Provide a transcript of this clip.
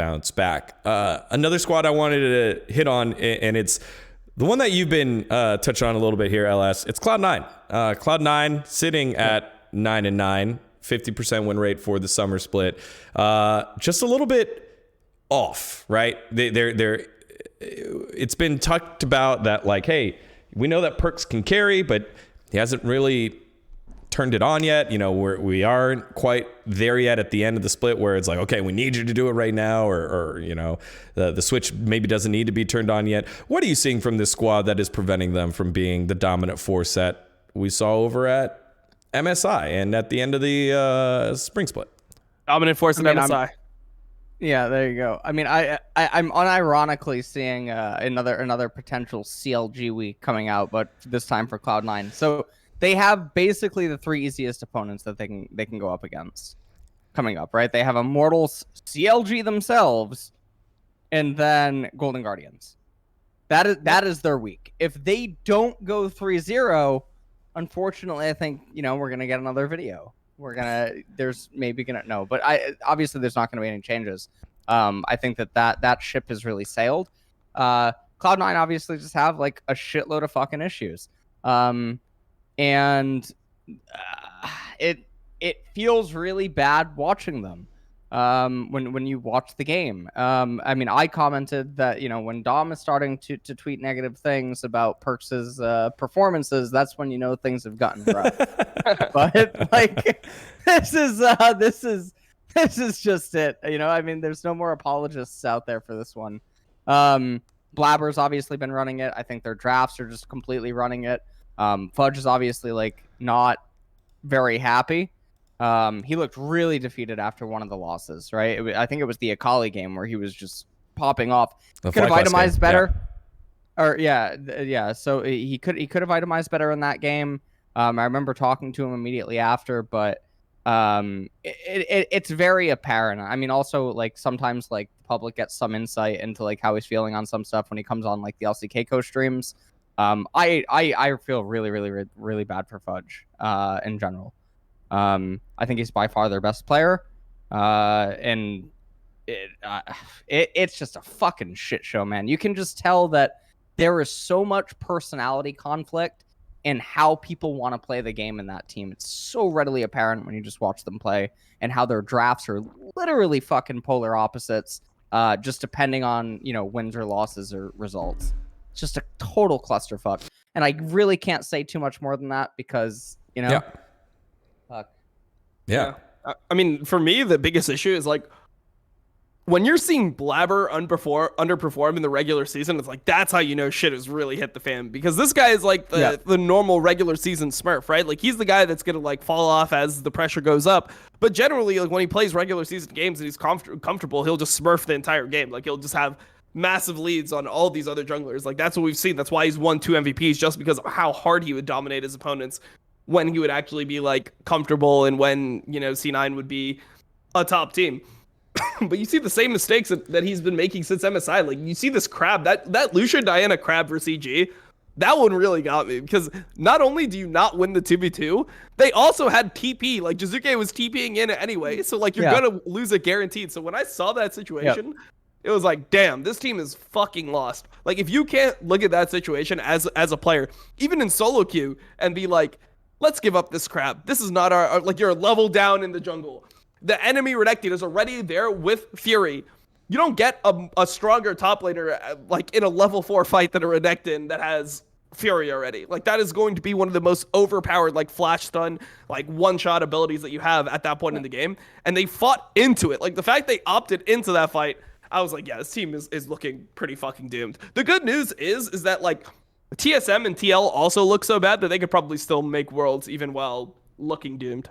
bounce back. Another squad I wanted to hit on, and it's the one that you've been touching on a little bit here, LS. It's Cloud9. Cloud9 sitting at 9-9, 50% win rate for the summer split. Just a little bit off, right? They're it's been talked about that, like, hey, we know that Perks can carry, but he hasn't really turned it on yet. You know, we aren't quite there yet at the end of the split where it's like, okay, we need you to do it right now, or you know, the switch maybe doesn't need to be turned on yet. What are you seeing from this squad that is preventing them from being the dominant force that we saw over at MSI and at the end of the spring split? Dominant force at MSI. Yeah, there you go. I mean, I'm unironically seeing another potential CLG week coming out, but this time for Cloud9. So they have basically the 3 easiest opponents that they can go up against coming up, right? They have Immortals, CLG themselves, and then Golden Guardians. That is their week. If they don't go 3-0, unfortunately, I think, you know, we're gonna get another video. There's maybe gonna no, but obviously there's not gonna be any changes. I think that ship has really sailed. Cloud9 obviously just have like a shitload of fucking issues, and it feels really bad watching them. When you watch the game, I mean, I commented that, you know, when Dom is starting to tweet negative things about Perks's performances, that's when you know things have gotten rough. But like, this is just it. You know, I mean, there's no more apologists out there for this one. Blabber's obviously been running it. I think their drafts are just completely running it. Fudge is obviously like not very happy. He looked really defeated after one of the losses, right? I think it was the Akali game where he was just popping off. Could have itemized better. Yeah. Or yeah. So he could have itemized better in that game. I remember talking to him immediately after, but it's very apparent. I mean, also like sometimes like the public gets some insight into like how he's feeling on some stuff when he comes on like the LCK Co streams. I feel really bad for Fudge in general. I think he's by far their best player, and it's just a fucking shit show, man. You can just tell that there is so much personality conflict in how people want to play the game in that team. It's so readily apparent when you just watch them play, and how their drafts are literally fucking polar opposites, just depending on, you know, wins or losses or results. It's just a total clusterfuck, and I really can't say too much more than that because, you know. Yeah. Fuck. Yeah. I mean, for me, the biggest issue is like when you're seeing Blabber underperform in the regular season, it's like that's how you know shit has really hit the fan, because this guy is like the normal regular season Smurf, right? Like he's the guy that's gonna like fall off as the pressure goes up. But generally, like when he plays regular season games and he's comfortable, he'll just Smurf the entire game. Like he'll just have massive leads on all these other junglers. Like that's what we've seen. That's why he's won 2 MVPs, just because of how hard he would dominate his opponents when he would actually be like comfortable, and when, you know, C9 would be a top team. But you see the same mistakes that he's been making since MSI. Like you see this crab, that Lucia Diana crab for CG, that one really got me, because not only do you not win the 2v2, they also had TP. Like Jizuke was TPing in anyway, so like you're gonna lose it guaranteed. So when I saw that situation, it was like, damn, this team is fucking lost. Like if you can't look at that situation as a player, even in solo queue, and be like, let's give up this crap. This is not our like, you're a level down in the jungle. The enemy Renekton is already there with Fury. You don't get a stronger top laner like in a level 4 fight than a Renekton that has Fury already. Like that is going to be one of the most overpowered like flash stun, like one-shot abilities that you have at that point in the game. And they fought into it. Like the fact they opted into that fight, I was like, yeah, this team is looking pretty fucking doomed. The good news is that like TSM and TL also look so bad that they could probably still make Worlds even while looking doomed.